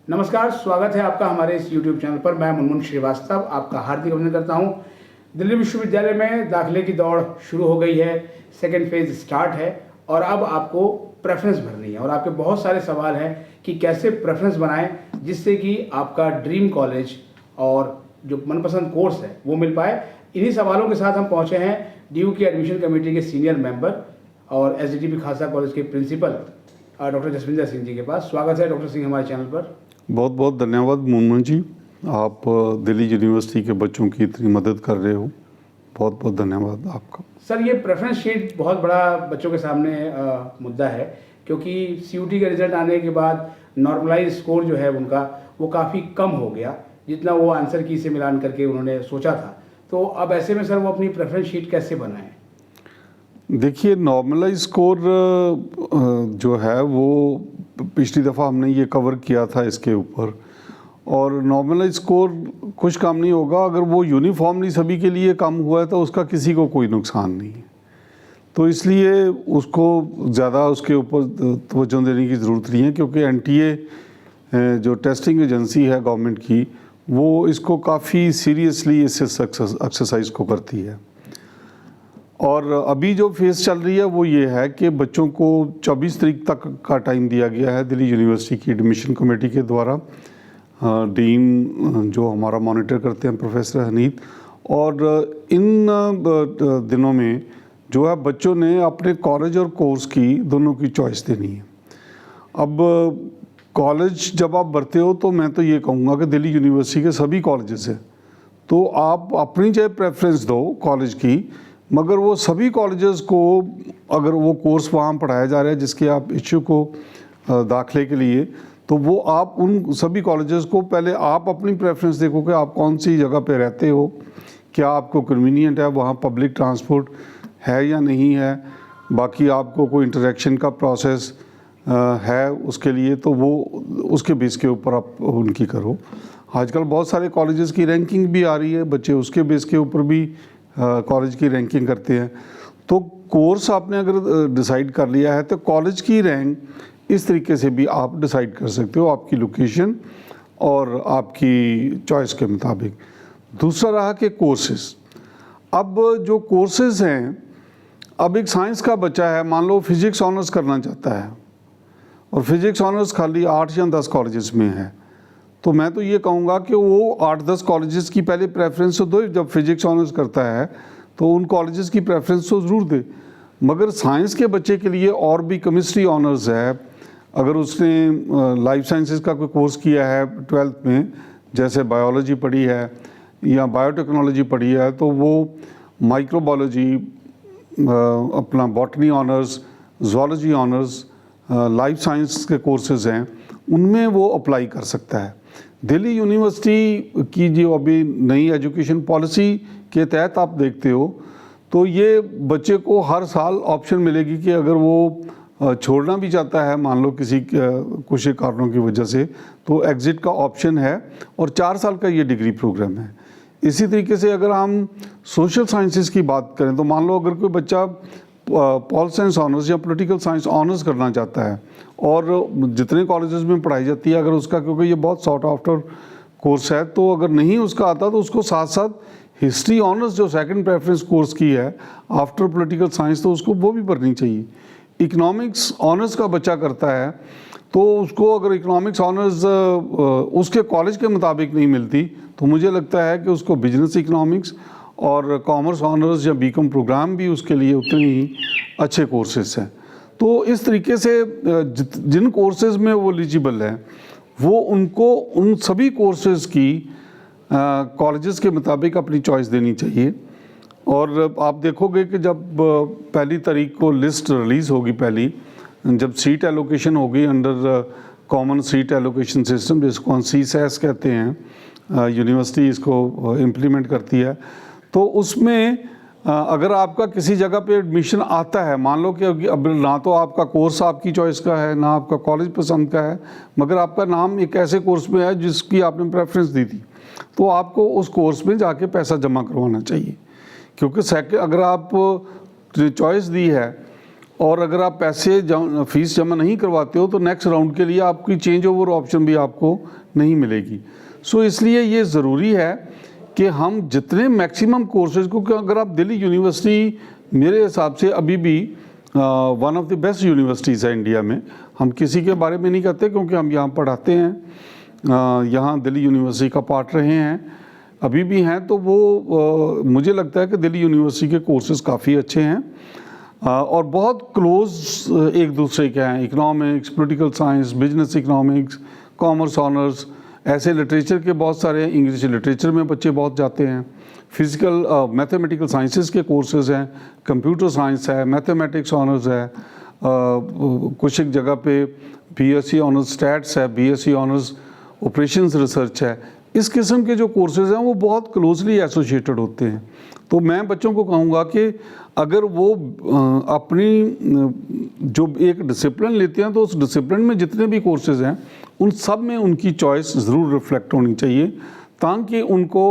नमस्कार, स्वागत है आपका हमारे इस YouTube चैनल पर। मैं मुनमुन श्रीवास्तव आपका हार्दिक अभिनंदन करता हूं। दिल्ली विश्वविद्यालय में दाखिले की दौड़ शुरू हो गई है, सेकेंड फेज स्टार्ट है और अब आपको प्रेफरेंस भरनी है और आपके बहुत सारे सवाल हैं कि कैसे प्रेफरेंस बनाएं जिससे कि आपका ड्रीम कॉलेज और जो मनपसंद कोर्स है वो मिल पाए। इन्हीं सवालों के साथ हम पहुँचे हैं DU की एडमिशन कमेटी के सीनियर मेंबर और SDTP खालसा कॉलेज के प्रिंसिपल डॉक्टर जसविंदर सिंह जी के पास। स्वागत है डॉक्टर सिंह हमारे चैनल पर। बहुत बहुत धन्यवाद मुनमुन जी, आप दिल्ली यूनिवर्सिटी के बच्चों की इतनी मदद कर रहे हो, बहुत बहुत धन्यवाद आपका। सर, ये प्रेफरेंस शीट बहुत बड़ा बच्चों के सामने मुद्दा है, क्योंकि CUT का रिजल्ट आने के बाद नॉर्मलाइज स्कोर जो है उनका वो काफ़ी कम हो गया, जितना वो आंसर की से मिलान करके उन्होंने सोचा था। तो अब ऐसे में सर वो अपनी प्रेफरेंस शीट कैसे बनाएं? देखिए, नॉर्मलाइज स्कोर जो है वो पिछली दफ़ा हमने ये कवर किया था इसके ऊपर, और नॉर्मलाइज स्कोर कुछ कम नहीं होगा। अगर वो यूनिफॉर्मली सभी के लिए कम हुआ है तो उसका किसी को कोई नुकसान नहीं है, तो इसलिए उसको ज़्यादा उसके ऊपर तवज्जो देने की ज़रूरत नहीं है, क्योंकि NTA जो टेस्टिंग एजेंसी है गवर्नमेंट की, वो इसको काफ़ी सीरियसली इस एक्सरसाइज को करती है। और अभी जो फेज़ चल रही है वो ये है कि बच्चों को 24 तारीख तक का टाइम दिया गया है दिल्ली यूनिवर्सिटी की एडमिशन कमेटी के द्वारा। डीन जो हमारा मॉनिटर करते हैं प्रोफेसर हनीत, और इन दिनों में जो है बच्चों ने अपने कॉलेज और कोर्स की दोनों की चॉइस देनी है। अब कॉलेज जब आप भरते हो तो मैं तो ये कहूँगा कि दिल्ली यूनिवर्सिटी के सभी कॉलेजेस हैं, तो आप अपनी चाहे प्रेफरेंस दो कॉलेज की, मगर वो सभी कॉलेजेस को अगर वो कोर्स वहाँ पढ़ाया जा रहा है जिसके आप इच्छुक हो दाखिले के लिए, तो वो आप उन सभी कॉलेजेस को पहले आप अपनी प्रेफरेंस देखो कि आप कौन सी जगह पे रहते हो, क्या आपको कन्वीनियंट है, वहाँ पब्लिक ट्रांसपोर्ट है या नहीं है, बाकी आपको कोई इंटरेक्शन का प्रोसेस है उसके लिए, तो वो उसके बेस के ऊपर आप उनकी करो। आजकल बहुत सारे कॉलेजेस की रैंकिंग भी आ रही है, बच्चे उसके बेस के ऊपर भी कॉलेज की रैंकिंग करते हैं। तो कोर्स आपने अगर डिसाइड कर लिया है तो कॉलेज की रैंक इस तरीके से भी आप डिसाइड कर सकते हो, आपकी लोकेशन और आपकी चॉइस के मुताबिक। दूसरा रहा कि कोर्सेज। अब जो कोर्सेज हैं, अब एक साइंस का बच्चा है, मान लो फिज़िक्स ऑनर्स करना चाहता है और फिज़िक्स ऑनर्स खाली 8 या 10 कॉलेजेस में है, तो मैं तो ये कहूँगा कि वो 8-10 कॉलेजेस की पहले प्रेफरेंस तो दो। जब फिज़िक्स ऑनर्स करता है तो उन कॉलेजेस की प्रेफरेंस तो ज़रूर दे, मगर साइंस के बच्चे के लिए और भी केमिस्ट्री ऑनर्स है, अगर उसने लाइफ साइंसेस का कोई कोर्स किया है 12th में, जैसे बायोलॉजी पढ़ी है या बायोटेक्नोलॉजी पढ़ी है, तो वो माइक्रोबायोलॉजी, अपना botany honours, zoology honours, life science के कोर्सेज़ हैं, उनमें वो अप्लाई कर सकता है। दिल्ली यूनिवर्सिटी की जो अभी नई एजुकेशन पॉलिसी के तहत आप देखते हो तो ये बच्चे को हर साल ऑप्शन मिलेगी कि अगर वो छोड़ना भी चाहता है, मान लो किसी कुछ कारणों की वजह से, तो एग्ज़िट का ऑप्शन है, और 4 साल का ये डिग्री प्रोग्राम है। इसी तरीके से अगर हम सोशल साइंसेस की बात करें तो मान लो अगर कोई बच्चा पॉल साइंस ऑनर्स या पॉलिटिकल साइंस ऑनर्स करना चाहता है, और जितने कॉलेजेस में पढ़ाई जाती है अगर उसका, क्योंकि ये बहुत सॉर्ट आफ्टर कोर्स है, तो अगर नहीं उसका आता तो उसको साथ साथ हिस्ट्री ऑनर्स जो सेकंड प्रेफरेंस कोर्स की है आफ्टर पॉलिटिकल साइंस, तो उसको वो भी पढ़नी चाहिए। इकोनॉमिक्स ऑनर्स का बच्चा करता है तो उसको अगर इकोनॉमिक्स ऑनर्स उसके कॉलेज के मुताबिक नहीं मिलती, तो मुझे लगता है कि उसको बिजनेस इकोनॉमिक्स और कॉमर्स ऑनर्स या BCom प्रोग्राम भी उसके लिए उतने ही अच्छे कोर्सेज हैं। तो इस तरीके से जिन कोर्सेज में वो एलिजिबल है वो उनको उन सभी कोर्सेज की कॉलेजेस के मुताबिक अपनी चॉइस देनी चाहिए। और आप देखोगे कि जब 1 तारीख को लिस्ट रिलीज़ होगी, पहली जब सीट एलोकेशन होगी under common seat allocation system, जिसको हम CSAS कहते हैं, यूनिवर्सिटी इसको इम्प्लीमेंट करती है, तो उसमें अगर आपका किसी जगह पे एडमिशन आता है, मान लो कि अब ना तो आपका कोर्स आपकी चॉइस का है ना आपका कॉलेज पसंद का है, मगर आपका नाम एक ऐसे कोर्स में है जिसकी आपने प्रेफरेंस दी थी, तो आपको उस कोर्स में जाके पैसा जमा करवाना चाहिए। क्योंकि अगर आप चॉइस दी है और अगर आप पैसे फीस जमा नहीं करवाते हो तो नेक्स्ट राउंड के लिए आपकी चेंज ओवर ऑप्शन भी आपको नहीं मिलेगी। सो इसलिए ये ज़रूरी है कि हम जितने मैक्सिमम कोर्सेज को, अगर आप दिल्ली यूनिवर्सिटी मेरे हिसाब से अभी भी one of the best universities है इंडिया में। हम किसी के बारे में नहीं कहते क्योंकि हम यहाँ पढ़ाते हैं, यहाँ दिल्ली यूनिवर्सिटी का पार्ट रहे हैं, अभी भी हैं, तो वो मुझे लगता है कि दिल्ली यूनिवर्सिटी के कोर्सेज़ काफ़ी अच्छे हैं और बहुत क्लोज एक दूसरे के हैं। Economics, political science, business economics, commerce honours, ऐसे लिटरेचर के बहुत सारे, इंग्लिश लिटरेचर में बच्चे बहुत जाते हैं। फिजिकल मैथमेटिकल साइंसेस के कोर्सेज़ हैं, कंप्यूटर साइंस है, मैथमेटिक्स ऑनर्स है, कुछ एक जगह पे बीएससी ऑनर्स स्टैट्स है, बीएससी ऑनर्स ऑपरेशंस रिसर्च है। इस किस्म के जो कोर्सेज़ हैं वो बहुत क्लोजली एसोसिएटेड होते हैं। तो मैं बच्चों को कहूँगा कि अगर वो अपनी जो एक डिसिप्लिन लेते हैं तो उस डिसिप्लिन में जितने भी कोर्सेज़ हैं उन सब में उनकी चॉइस ज़रूर रिफ्लेक्ट होनी चाहिए, ताकि उनको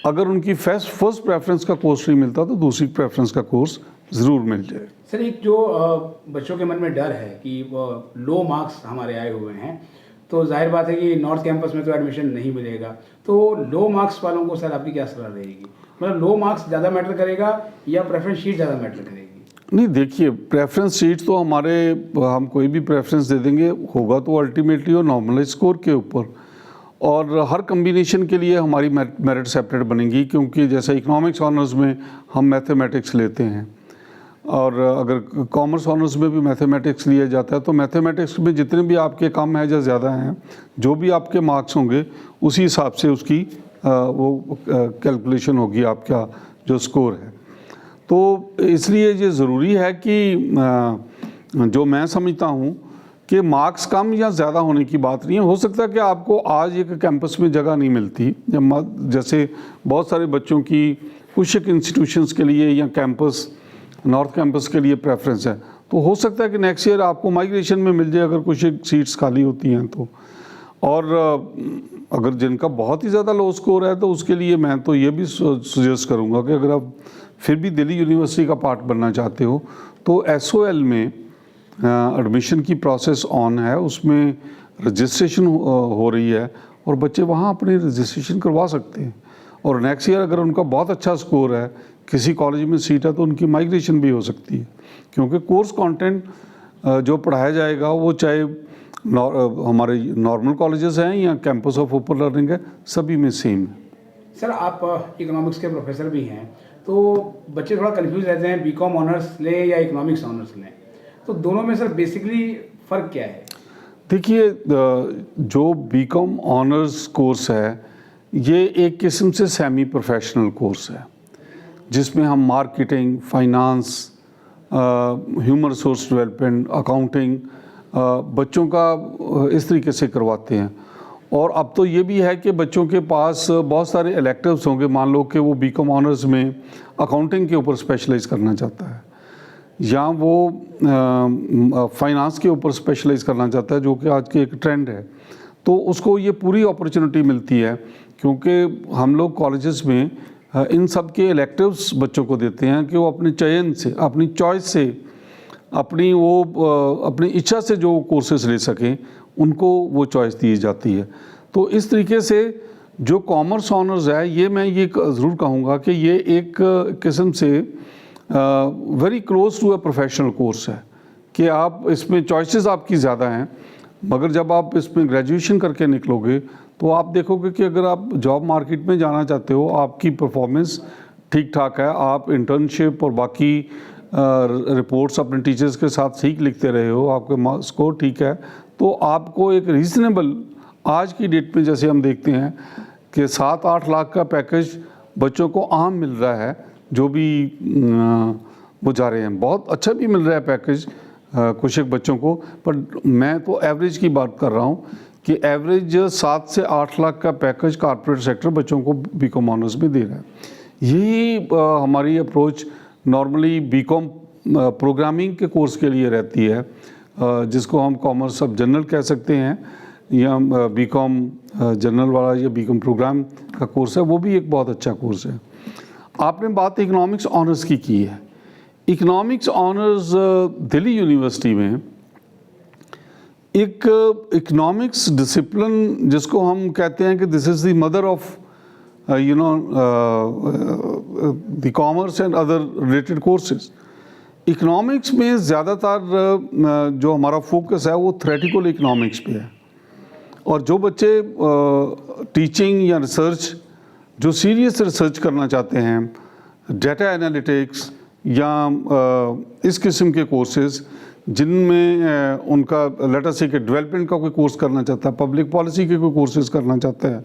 अगर उनकी फर्स्ट प्रेफरेंस का कोर्स नहीं मिलता तो दूसरी प्रेफरेंस का कोर्स ज़रूर मिल जाए। सर, एक जो बच्चों के मन में डर है कि लो मार्क्स हमारे आए हुए हैं, तो जाहिर बात है कि नॉर्थ कैंपस में तो एडमिशन नहीं मिलेगा, तो लो मार्क्स वालों को सर आपकी क्या सलाह रहेगी? मतलब लो मार्क्स ज़्यादा मैटर करेगा या प्रेफरेंस शीट ज़्यादा मैटर करेगी? नहीं, देखिए, प्रेफरेंस शीट तो हम कोई भी प्रेफरेंस दे देंगे, होगा तो अल्टीमेटली वो नॉर्मलाइज स्कोर के ऊपर, और हर कम्बिनेशन के लिए हमारी मेरिट सेपरेट बनेगी, क्योंकि जैसे इकोनॉमिक्स ऑनर्स में हम मैथमेटिक्स लेते हैं और अगर कॉमर्स ऑनर्स में भी मैथमेटिक्स लिया जाता है तो मैथमेटिक्स में जितने भी आपके कम है या ज़्यादा हैं, जो भी आपके मार्क्स होंगे उसी हिसाब से उसकी वो कैलकुलेशन होगी आपका जो स्कोर है। तो इसलिए ये ज़रूरी है कि जो मैं समझता हूँ कि मार्क्स कम या ज़्यादा होने की बात नहीं है। हो सकता है कि आपको आज एक कैंपस में जगह नहीं मिलती, जैसे बहुत सारे बच्चों की कुछ एक इंस्टीट्यूशंस के लिए या कैंपस नॉर्थ कैंपस के लिए प्रेफरेंस है, तो हो सकता है कि नेक्स्ट ईयर आपको माइग्रेशन में मिल जाए अगर कुछ एक सीट्स खाली होती हैं तो। और अगर जिनका बहुत ही ज़्यादा लो स्कोर है तो उसके लिए मैं तो ये भी सजेस्ट करूँगा कि अगर आप फिर भी दिल्ली यूनिवर्सिटी का पार्ट बनना चाहते हो तो SOL में एडमिशन की प्रोसेस ऑन है, उसमें रजिस्ट्रेशन हो रही है और बच्चे वहाँ अपनी रजिस्ट्रेशन करवा सकते हैं। और नेक्स्ट ईयर अगर उनका बहुत अच्छा स्कोर है, किसी कॉलेज में सीट है, तो उनकी माइग्रेशन भी हो सकती है, क्योंकि कोर्स कंटेंट जो पढ़ाया जाएगा वो चाहे हमारे नॉर्मल कॉलेजेस हैं या कैंपस ऑफ ओपन लर्निंग है, सभी में सेम है। सर, आप इकोनॉमिक्स के प्रोफेसर भी हैं, तो बच्चे थोड़ा कंफ्यूज रहते हैं बीकॉम ऑनर्स लें या इकोनॉमिक्स ऑनर्स लें, तो दोनों में सर बेसिकली फ़र्क क्या है? देखिए, जो बीकॉम ऑनर्स कोर्स है ये एक किस्म से सेमी प्रोफेशनल कोर्स है, जिसमें हम marketing, finance, human resource development, accounting बच्चों का इस तरीके से करवाते हैं। और अब तो ये भी है कि बच्चों के पास बहुत सारे इलेक्टिव्स होंगे। मान लो कि वो बीकॉम ऑनर्स में अकाउंटिंग के ऊपर स्पेशलाइज करना चाहता है या वो फाइनेंस के ऊपर स्पेशलाइज करना चाहता है, जो कि आज की एक ट्रेंड है, तो उसको ये पूरी अपॉर्चुनिटी मिलती है, क्योंकि हम लोग कॉलेजेस में इन सब के इलेक्टिव्स बच्चों को देते हैं कि वो अपने चयन से, अपनी चॉइस से, अपनी इच्छा से जो कोर्सेज ले सकें, उनको वो चॉइस दी जाती है। तो इस तरीके से जो कॉमर्स ऑनर्स है, ये मैं ये ज़रूर कहूँगा कि ये एक किस्म से very close to a professional course है कि आप इसमें चॉइसेस आपकी ज़्यादा हैं, मगर जब आप इसमें ग्रेजुएशन करके निकलोगे तो आप देखोगे कि अगर आप जॉब मार्केट में जाना चाहते हो, आपकी परफॉर्मेंस ठीक ठाक है, आप इंटर्नशिप और बाकी रिपोर्ट्स अपने टीचर्स के साथ ठीक लिखते रहे हो, आपका स्कोर ठीक है, तो आपको एक रीज़नेबल, आज की डेट में जैसे हम देखते हैं कि 7-8 लाख का पैकेज बच्चों को आम मिल रहा है, जो भी वो जा रहे हैं, बहुत अच्छा भी मिल रहा है पैकेज कुछ एक बच्चों को। पर मैं तो एवरेज की बात कर रहा हूँ कि एवरेज 7 से 8 लाख का पैकेज कॉर्पोरेट सेक्टर बच्चों को बीकॉम ऑनर्स में दे रहा है। यही हमारी अप्रोच नॉर्मली बीकॉम प्रोग्रामिंग के कोर्स के लिए रहती है, जिसको हम कॉमर्स सब जनरल कह सकते हैं, या बीकॉम जनरल वाला या बीकॉम प्रोग्राम का कोर्स है, वो भी एक बहुत अच्छा कोर्स है। आपने बात इकोनॉमिक्स ऑनर्स की है। इकोनॉमिक्स ऑनर्स दिल्ली यूनिवर्सिटी में एक इकोनॉमिक्स डिसिप्लिन जिसको हम कहते हैं कि this is the mother of the commerce and other related courses. Economics में ज़्यादातर जो हमारा फोकस है वो थ्योरेटिकल इकोनॉमिक्स पे है, और जो बच्चे टीचिंग या रिसर्च, जो सीरियस रिसर्च करना चाहते हैं, डेटा एनालिटिक्स या इस किस्म के कोर्सेज जिनमें उनका लेट अस से कि डेवलपमेंट का कोई कोर्स करना चाहता है, पब्लिक पॉलिसी के कोई कोर्सेज करना चाहता है।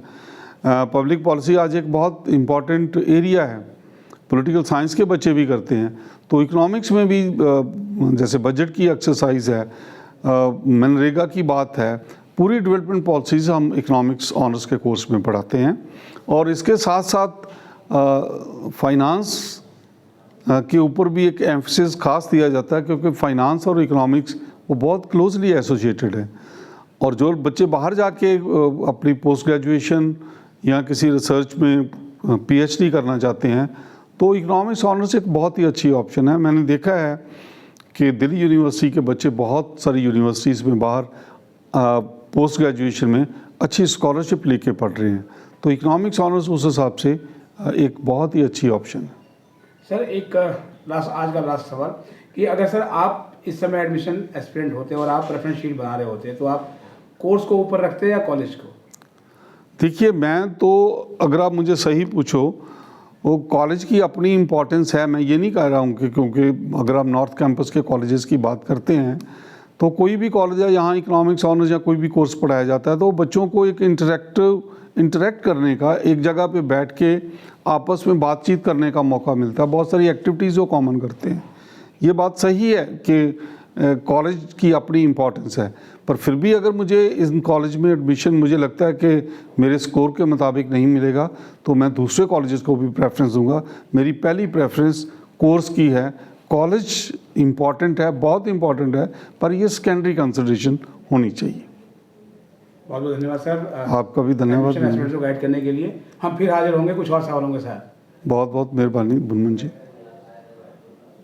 पब्लिक पॉलिसी आज एक बहुत इम्पॉर्टेंट एरिया है, पॉलिटिकल साइंस के बच्चे भी करते हैं। तो इकोनॉमिक्स में भी जैसे बजट की एक्सरसाइज है, मनरेगा की बात है, पूरी डेवलपमेंट पॉलिसीज़ हम इकोनॉमिक्स ऑनर्स के कोर्स में पढ़ाते हैं। और इसके साथ साथ फाइनेंस के ऊपर भी एक एम्फसिस खास दिया जाता है, क्योंकि फाइनेंस और इकोनॉमिक्स वो बहुत क्लोजली एसोसिएटेड है। और जो बच्चे बाहर जाके अपनी पोस्ट ग्रेजुएशन या किसी रिसर्च में पीएचडी करना चाहते हैं तो इकोनॉमिक्स ऑनर्स एक बहुत ही अच्छी ऑप्शन है। मैंने देखा है कि दिल्ली यूनिवर्सिटी के बच्चे बहुत सारी यूनिवर्सिटीज़ में बाहर पोस्ट ग्रेजुएशन में अच्छी स्कॉलरशिप लेके पढ़ रहे हैं। तो इकोनॉमिक्स ऑनर्स उस हिसाब से एक बहुत ही अच्छी ऑप्शन है। सर एक आज का लास्ट सवाल कि अगर सर आप इस समय एडमिशन एस्पिरेंट होते और आप रेफरेंस शीट बना रहे होते तो आप कोर्स को ऊपर रखते या कॉलेज को? देखिए, मैं तो अगर आप मुझे सही पूछो, वो कॉलेज की अपनी इम्पोर्टेंस है। मैं ये नहीं कह रहा हूँ कि क्योंकि अगर आप नॉर्थ कैंपस के कॉलेजेस की बात करते हैं तो कोई भी कॉलेज है यहाँ इकोनॉमिक्स ऑनर्स या कोई भी कोर्स पढ़ाया जाता है तो बच्चों को एक इंटरेक्ट करने का, एक जगह पे बैठ के आपस में बातचीत करने का मौका मिलता है। बहुत सारी एक्टिविटीज़ वो कॉमन करते हैं। ये बात सही है कि कॉलेज की अपनी इम्पोर्टेंस है, पर फिर भी अगर मुझे इस कॉलेज में एडमिशन मुझे लगता है कि मेरे स्कोर के मुताबिक नहीं मिलेगा तो मैं दूसरे कॉलेजेस को भी प्रेफरेंस दूंगा। मेरी पहली प्रेफरेंस कोर्स की है। कॉलेज इम्पॉर्टेंट है, बहुत इम्पॉर्टेंट है, पर ये सेकेंडरी कंसिडरेशन होनी चाहिए। बहुत बहुत धन्यवाद सर। आपका भी धन्यवाद को गाइड करने के लिए। हम फिर हाजिर होंगे कुछ और सवालों के साथ। बहुत बहुत मेहरबानी बुनमन जी।